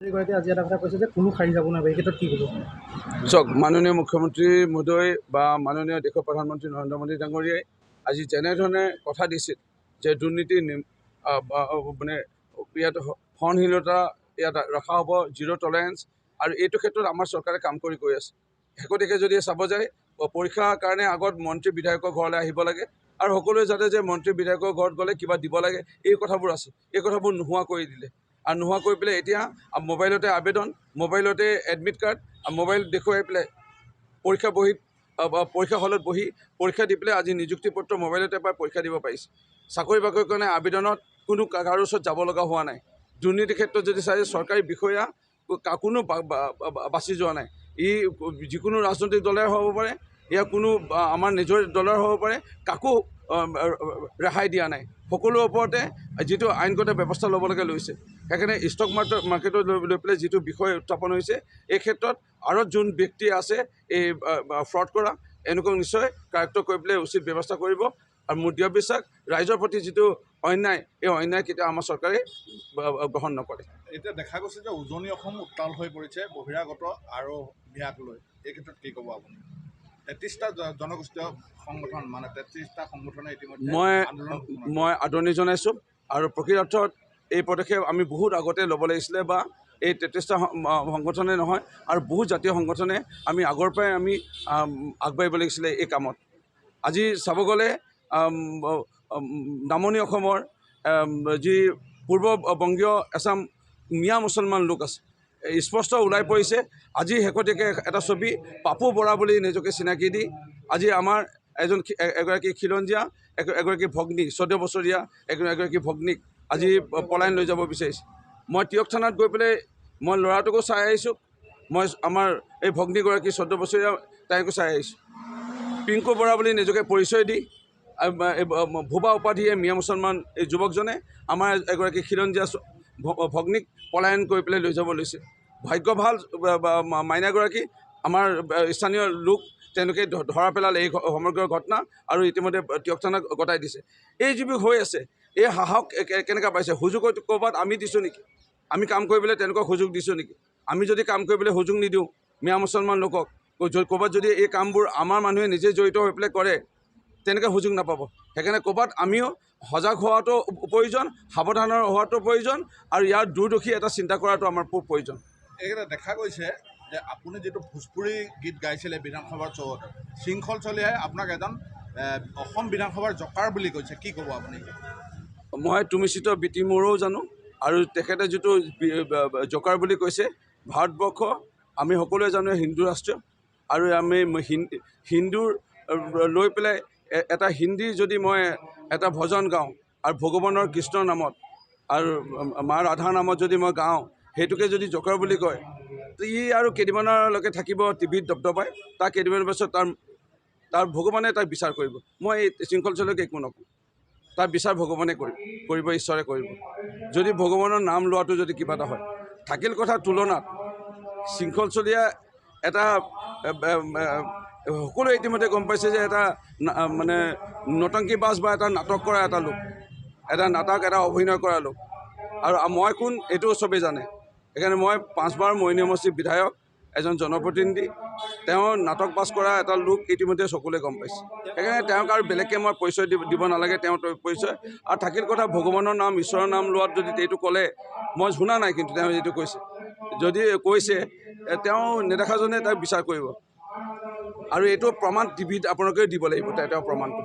আজি এটা কথা কৈছে যে কোনো সাৰি যাব নোৱাৰে, এই ক্ষেত্ৰত কি ক'ব? চাওক, মাননীয় মুখ্যমন্ত্ৰী মহোদয় বা মাননীয় দেশৰ প্ৰধানমন্ত্ৰী নৰেন্দ্ৰ মোদী ডাঙৰীয়াই আজি যেনেধৰণে কথা দিছিল যে দুৰ্নীতি মানে ইয়াত সহনশীলতা ইয়াত ৰখা হ'ব, জিৰ' টলাৰেঞ্চ, আৰু এইটো ক্ষেত্ৰত আমাৰ চৰকাৰে কাম কৰি গৈ আছে। শেহতীয়াকৈ যদি চাব যায়, পৰীক্ষাৰ কাৰণে আগত মন্ত্ৰী বিধায়কৰ ঘৰলৈ আহিব লাগে আৰু সকলোৱে যাতে যে মন্ত্ৰী বিধায়কৰ ঘৰত গ'লে কিবা দিব লাগে, এই কথাবোৰ আছে, এই কথাবোৰ নোহোৱা কৰি দিলে। আৰু নোহোৱা কৰি পেলাই এতিয়া মোবাইলতে আবেদন, মোবাইলতে এডমিট কাৰ্ড, মোবাইল দেখুৱাই পেলাই পৰীক্ষা হলত বহি পৰীক্ষা দি পেলাই আজি নিযুক্তি পত্ৰ মোবাইলতে পাই পৰীক্ষা দিব পাৰিছে। চাকৰি বাকৰিৰ কাৰণে আবেদনত কোনো কাৰো ওচৰত যাব লগা হোৱা নাই। দুৰ্নীতিৰ ক্ষেত্ৰত যদি চাই, চৰকাৰী বিষয়া কোনো বাছি যোৱা নাই। ই যিকোনো ৰাজনৈতিক দলেৰ হ'ব পাৰে, ইয়াৰ কোনো আমাৰ নিজৰ দলৰ হ'ব পাৰে, কাকো ৰেহাই দিয়া নাই। সকলোৰে ওপৰতে যিটো আইনগত ব্যৱস্থা ল'বলৈকে লৈছে। সেইকাৰণে ষ্টক মাৰ্কেটত লৈ পেলাই যিটো বিষয় উত্থাপন হৈছে, এই ক্ষেত্ৰত আৰু যোন ব্যক্তি আছে এই ফ্ৰড কৰা, এনেকুৱা নিশ্চয় কাৰেক্ট কৰি পেলাই উচিত ব্যৱস্থা কৰিব। আৰু মোৰ দৃঢ় বিশ্বাস, ৰাইজৰ প্ৰতি যিটো অন্যায়, এই অন্যায় কেতিয়াও আমাৰ চৰকাৰে গ্ৰহণ নকৰে। এতিয়া দেখা গৈছে যে উজনি অসম উত্তাল হৈ পৰিছে বহিৰাগত আৰু মিয়াক লৈ, এই ক্ষেত্ৰত কি ক'ব আপুনি? 33টা জনগোষ্ঠীয় সংগঠন, মানে 33টা সংগঠনে ইতিমধ্যে মই আদৰণি জনাইছোঁ। আৰু প্ৰকৃত অৰ্থত এই পদক্ষেপ আমি বহুত আগতে ল'ব লাগিছিলে, বা এই 33টা সংগঠনে নহয় আৰু বহুত জাতীয় সংগঠনে আমি আগৰ পৰাই আমি আগবাঢ়িব লাগিছিলে এই কামত। আজি চাব গ'লে নামনি অসমৰ যি পূৰ্ববংগীয় এচাম মিয়া মুছলমান লোক আছে, স্পষ্ট ওলাই পৰিছে। আজি শেহতীয়াকৈ এটা ছবি, পাপু বৰা বুলি নিজকে চিনাকি দি আজি আমাৰ এগৰাকী খিলঞ্জীয়া এগৰাকী ভগ্নী, 14 বছৰীয়া এগৰাকী ভগ্নীক আজি পলায়ন লৈ যাব বিচাৰিছে। মই তিয়ক থানাত গৈ পেলাই মই ল'ৰাটোকো চাই আহিছোঁ, মই আমাৰ এই ভগ্নীগৰাকী 14 বছৰীয়া তাইকো চাই আহিছোঁ। পিংকু বৰা বুলি নিজকে পৰিচয় দি ভুৱা উপাধিয়ে মিয়া মুছলমান এই যুৱকজনে আমাৰ এগৰাকী খিলঞ্জীয়া ভগ্নীক পলায়ন কৰি পেলাই লৈ যাব লৈছে। ভাগ্য ভাল, মাইনাগৰাকী আমাৰ স্থানীয় লোক, তেওঁলোকে ধৰা পেলালে এই সমগ্ৰ ঘটনা, আৰু ইতিমধ্যে তিয়ক থানাক গতাই দিছে। এই যিবোৰ হৈ আছে, এই সাহস কেনেকৈ পাইছে? সুযোগ ক'ৰবাত আমি দিছোঁ নেকি? আমি কাম কৰিবলৈ তেনেকুৱা সুযোগ দিছোঁ নেকি? আমি যদি কাম কৰিবলৈ সুযোগ নিদিওঁ মিয়া মুছলমান লোকক, ক'ৰবাত যদি এই কামবোৰ আমাৰ মানুহে নিজে জড়িত হৈ পেলাই কৰে, তেনেকৈ সুযোগ নাপাব। সেইকাৰণে ক'ৰবাত আমিও সজাগ হোৱাটো প্ৰয়োজন, সাৱধানৰ হোৱাটো প্ৰয়োজন, আৰু ইয়াৰ দূৰদৰ্শী এটা চিন্তা কৰাটো আমাৰ খুব প্ৰয়োজন। এইকেইটা দেখা গৈছে যে আপুনি যিটো ভোজপুৰী গীত গাইছিলে বিধানসভাৰ চৌহদত, শৃংখল চলিয়াই আপোনাক এজন অসম বিধানসভাৰ জকাৰ বুলি কৈছে, কি ক'ব আপুনি? মই তুমিচিত বিটি মোৰো জানো, আৰু তেখেতে যিটো জকাৰ বুলি কৈছে, ভাৰতবৰ্ষ আমি সকলোৱে জানো হিন্দু ৰাষ্ট্ৰ, আৰু আমি হিন্দুৰ লৈ পেলাই এটা হিন্দী যদি মই এটা ভজন গাওঁ আৰু ভগৱানৰ কৃষ্ণৰ নামত আৰু মা ৰাধাৰ নামত যদি মই গাওঁ, সেইটোকে যদি জকাৰ বুলি কয়, ই আৰু কেইদিনমানলৈকে থাকিব টিভিত দবদবাই, তাৰ কেইদিনমানৰ পাছত তাৰ ভগৱানে তাক বিচাৰ কৰিব। মই এই শৃংখল চলিয়াকে একো নকওঁ, তাৰ বিচাৰ ভগৱানে কৰিব, ঈশ্বৰে কৰিব। যদি ভগৱানৰ নাম লোৱাটো যদি কিবা এটা হয়, থাকিল কথা তুলনাত শৃংখল চলিয়া এটা সকলোৱে ইতিমধ্যে গম পাইছে যে এটা মানে নটংকী বাজ বা এটা নাটক কৰা এটা লোক, এটা নাটক, এটা অভিনয় কৰা লোক। আৰু মই কোন এইটোও চবেই জানে। সেইকাৰণে মই 5 বাৰ মৰিয়নি সমষ্টিৰ বিধায়ক, এজন জনপ্ৰতিনিধি, তেওঁ নাটক বাজ কৰা এটা লোক ইতিমধ্যে সকলোৱে গম পাইছে। সেইকাৰণে তেওঁক আৰু বেলেগকৈ মই পৰিচয় দিব নালাগে, তেওঁৰ পৰিচয়। আৰু থাকিল কথা ভগৱানৰ নাম, ঈশ্বৰৰ নাম লোৱাত যদি এইটো ক'লে, মই শুনা নাই, কিন্তু তেওঁ যিটো কৈছে, যদি কৈছে, তেওঁ নেদেখাজনে তাক বিচাৰ কৰিব, আৰু এইটো প্ৰমাণ টিভিত আপোনালোকে দিব লাগিব, তেওঁৰ প্ৰমাণটো।